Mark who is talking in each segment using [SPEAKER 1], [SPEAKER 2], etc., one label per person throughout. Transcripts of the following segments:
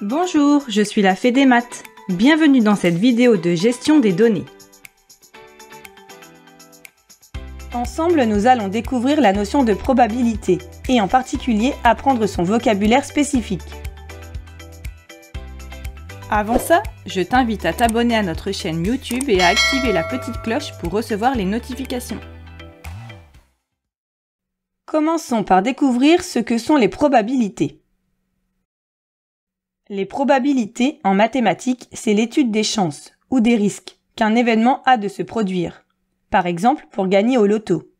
[SPEAKER 1] Bonjour, je suis la Fée des maths. Bienvenue dans cette vidéo de gestion des données. Ensemble, nous allons découvrir la notion de probabilité et en particulier apprendre son vocabulaire spécifique. Avant ça, je t'invite à t'abonner à notre chaîne YouTube et à activer la petite cloche pour recevoir les notifications. Commençons par découvrir ce que sont les probabilités. Les probabilités, en mathématiques, c'est l'étude des chances ou des risques qu'un événement a de se produire. Par exemple, pour gagner au loto.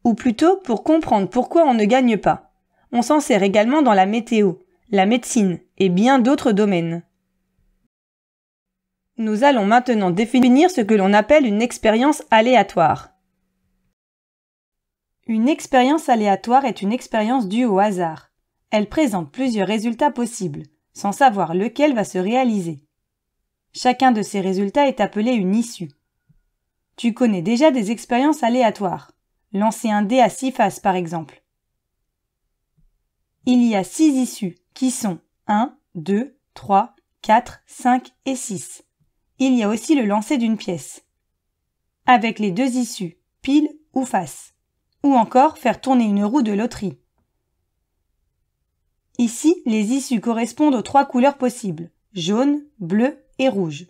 [SPEAKER 1] Ou plutôt, pour comprendre pourquoi on ne gagne pas. On s'en sert également dans la météo, la médecine et bien d'autres domaines. Nous allons maintenant définir ce que l'on appelle une expérience aléatoire. Une expérience aléatoire est une expérience due au hasard. Elle présente plusieurs résultats possibles, sans savoir lequel va se réaliser. Chacun de ces résultats est appelé une issue. Tu connais déjà des expériences aléatoires. Lancer un dé à 6 faces par exemple. Il y a 6 issues qui sont 1, 2, 3, 4, 5 et 6. Il y a aussi le lancer d'une pièce. Avec les deux issues, pile ou face. Ou encore faire tourner une roue de loterie. Ici, les issues correspondent aux 3 couleurs possibles, jaune, bleu et rouge.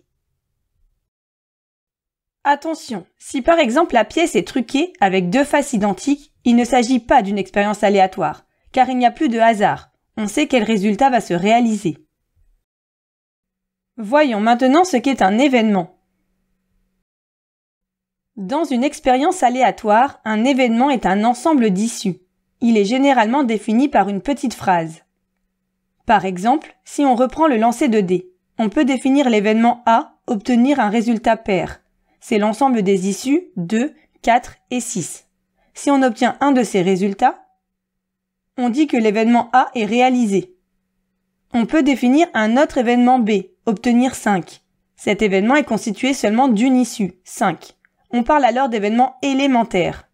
[SPEAKER 1] Attention, si par exemple la pièce est truquée avec 2 faces identiques, il ne s'agit pas d'une expérience aléatoire, car il n'y a plus de hasard. On sait quel résultat va se réaliser. Voyons maintenant ce qu'est un événement. Dans une expérience aléatoire, un événement est un ensemble d'issues. Il est généralement défini par une petite phrase. Par exemple, si on reprend le lancer de dés, on peut définir l'événement A, obtenir un résultat pair. C'est l'ensemble des issues 2, 4 et 6. Si on obtient un de ces résultats, on dit que l'événement A est réalisé. On peut définir un autre événement B, obtenir 5. Cet événement est constitué seulement d'une issue, 5. On parle alors d'événement élémentaire.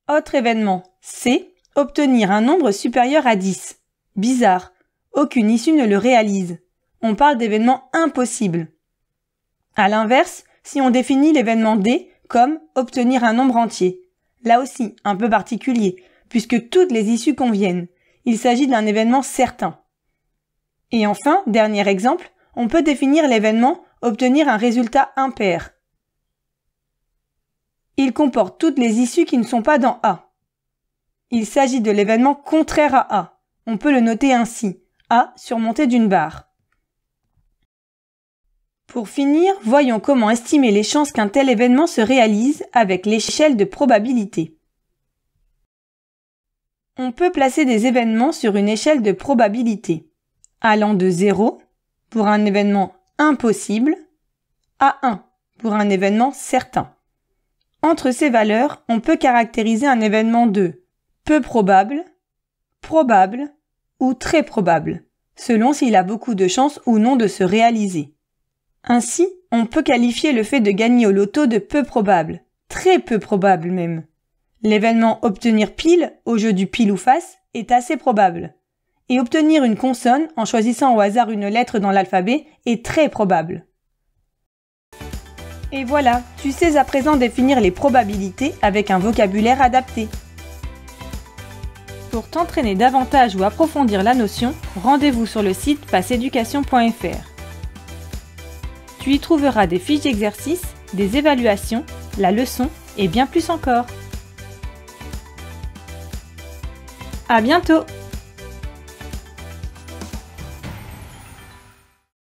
[SPEAKER 1] Autre événement, C, obtenir un nombre supérieur à 10. Bizarre, aucune issue ne le réalise. On parle d'événement impossible. À l'inverse, si on définit l'événement D comme obtenir un nombre entier, là aussi un peu particulier, puisque toutes les issues conviennent. Il s'agit d'un événement certain. Et enfin, dernier exemple, on peut définir l'événement obtenir un résultat impair. Il comporte toutes les issues qui ne sont pas dans A. Il s'agit de l'événement contraire à A. On peut le noter ainsi, A surmonté d'une barre. Pour finir, voyons comment estimer les chances qu'un tel événement se réalise avec l'échelle de probabilité. On peut placer des événements sur une échelle de probabilité, allant de 0 pour un événement impossible à 1 pour un événement certain. Entre ces valeurs, on peut caractériser un événement de peu probable, probable ou très probable, selon s'il a beaucoup de chances ou non de se réaliser. Ainsi, on peut qualifier le fait de gagner au loto de peu probable, très peu probable même. L'événement obtenir pile au jeu du pile ou face est assez probable. Et obtenir une consonne en choisissant au hasard une lettre dans l'alphabet est très probable. Et voilà, tu sais à présent définir les probabilités avec un vocabulaire adapté. Pour t'entraîner davantage ou approfondir la notion, rendez-vous sur le site passeeducation.fr. Tu y trouveras des fiches d'exercices, des évaluations, la leçon et bien plus encore. À bientôt!